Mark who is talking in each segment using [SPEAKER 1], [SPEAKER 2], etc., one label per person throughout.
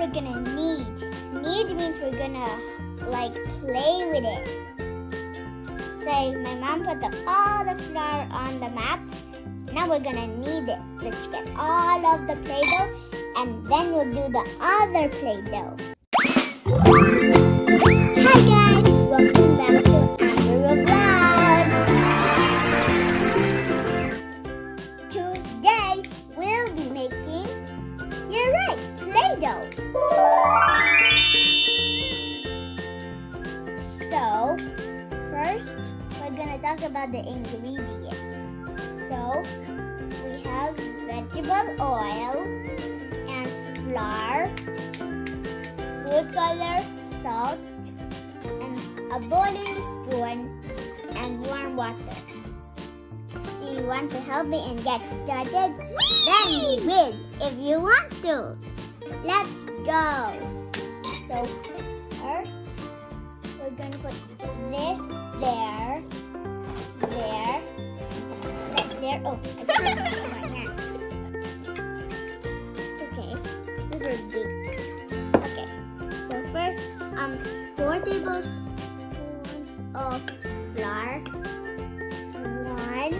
[SPEAKER 1] we're gonna knead. Knead means we're gonna like play with it. So my mom put all the flour on the mat. Now we're gonna knead it. Let's get all of the Play-Doh and then we'll do the other Play-Doh. Hi guys! Welcome back to Amberu Vlogs! Today we'll be making, you're right, Play-Doh. So, first we're gonna talk about the ingredients. So, we have vegetable oil and flour, food color, salt, and a boiling spoon and warm water. Do you want to help me and get started? Then we will if you want to. Let's go. So first, we're going to put this there. Oh, I just put my hands. Okay, these are big. Okay, so first, 4 tablespoons of flour. 1,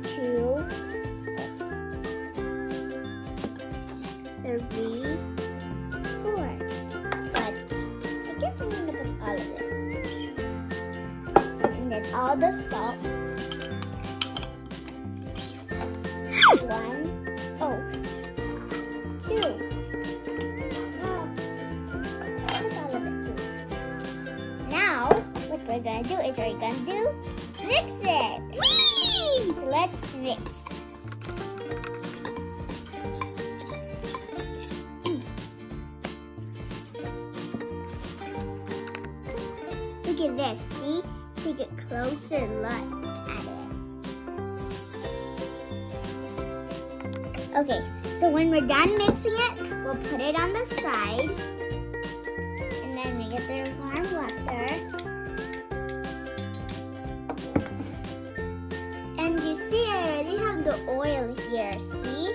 [SPEAKER 1] 2, 3, 4. But I guess I'm gonna put all of this. And then all the salt. 1, 2. Now, what we're gonna do is mix it. Whee! So let's mix. Look at this, see? Take a closer look at it. Okay, so when we're done mixing it, we'll put it on the side. And then we get the warm water. And you see, I already have the oil here, see?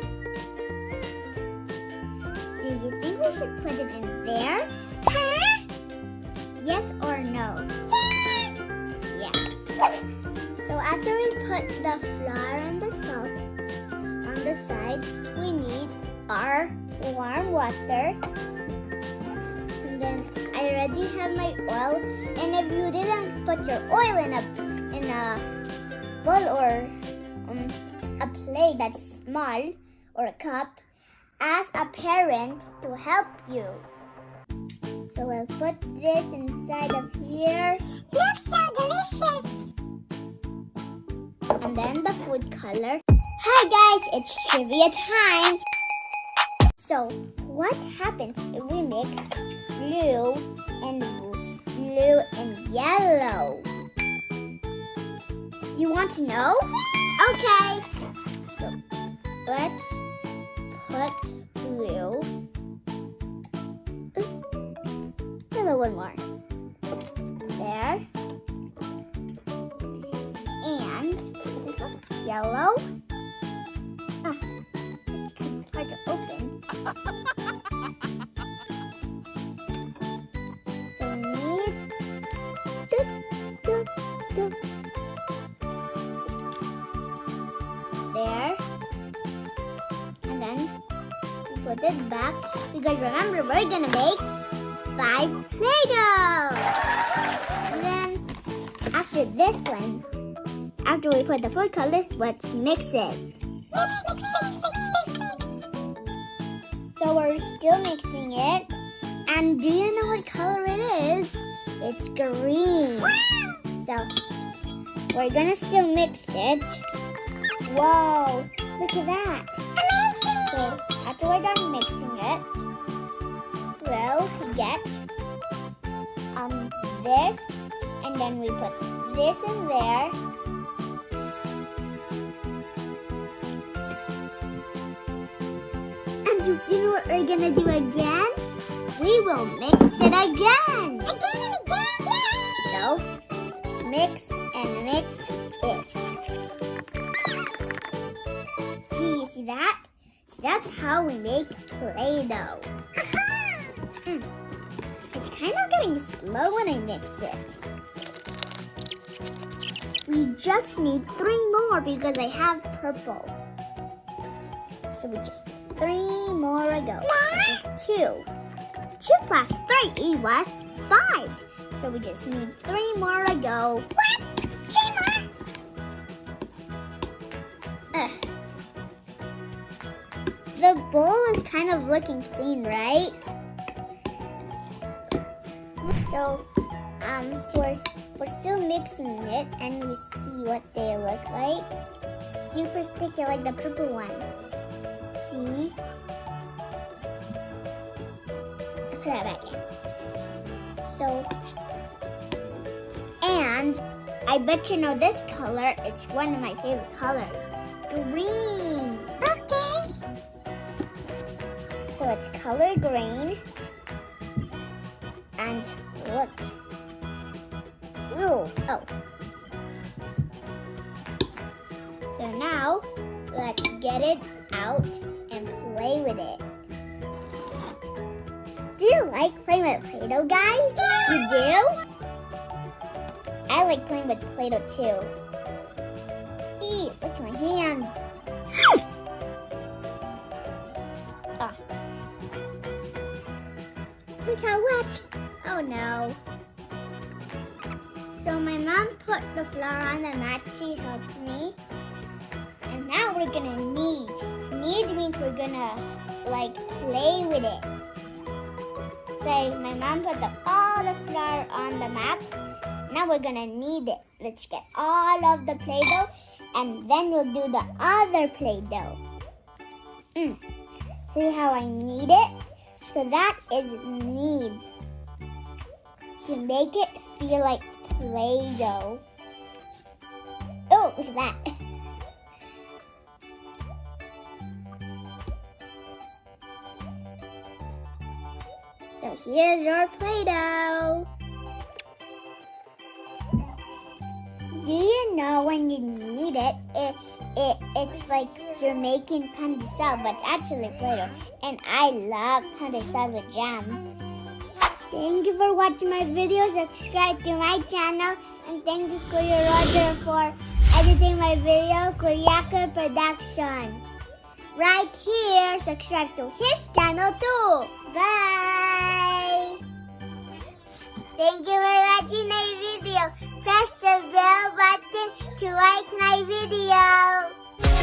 [SPEAKER 1] Do you think we should put it in there? Huh? Yes or no? Yes! Yeah. So after we put the flour and the salt on the side, we need our warm water. And then I already have my oil. And if you didn't put your oil in a bowl or a plate that's small or a cup, ask a parent to help you. So we'll put this inside of here. Looks so delicious! And then the food color. Hi guys, it's trivia time! So, what happens if we mix blue and yellow? You want to know? Okay! So, let's put blue. One more. There. And yellow. It's kind of hard to open. So we need there. And then we put it back. Because remember, we're gonna make 5 Play-Doh! And then, after this one, after we put the food color, let's mix it. Mix. So we're still mixing it. And do you know what color it is? It's green. So, we're gonna still mix it. Whoa, look at that. Amazing! So, after we're done mixing it, we'll get this, and then we put this in there. And you know what we're gonna do again? We will mix it again. Again. So, let's mix and mix it. See that? It's that's how we make Play-Doh. It's kind of getting slow when I mix it. We just need 3 more because I have purple. So we just 3 more to go. 2. 2 plus 3 was 5. So we just need 3 more to go. What? 3 more? The bowl is kind of looking clean, right? So, we're still mixing it, and you see what they look like. Super sticky like the purple one. See? I'll put that back in. So, and I bet you know this color. It's one of my favorite colors. Green. Okay. So it's color green. And look. Ooh. Oh. So now, let's get it out and play with it. Do you like playing with Play-Doh, guys? Yeah. You do? I like playing with Play-Doh too. Eee, look at my hands. Ah. Look how wet. Oh no. So my mom put the flour on the mat. She helped me. And now we're gonna knead. Knead means we're gonna like play with it. So my mom put all the flour on the mat. Now we're gonna knead it. Let's get all of the Play-Doh and then we'll do the other Play-Doh. See how I knead it? So that is knead. To make it feel like Play-Doh. Oh, look at that. So here's your Play-Doh. Do you know when you knead it, it's like you're making pandesal, but it's actually Play-Doh. And I love pandesal with jam. Thank you for watching my video. Subscribe to my channel. And thank you Kuya Roger for editing my video, Kuyaka Productions. Right here, subscribe to his channel too. Bye! Thank you for watching my video. Press the bell button to like my video.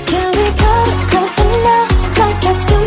[SPEAKER 1] Can we go closer now? Like let's do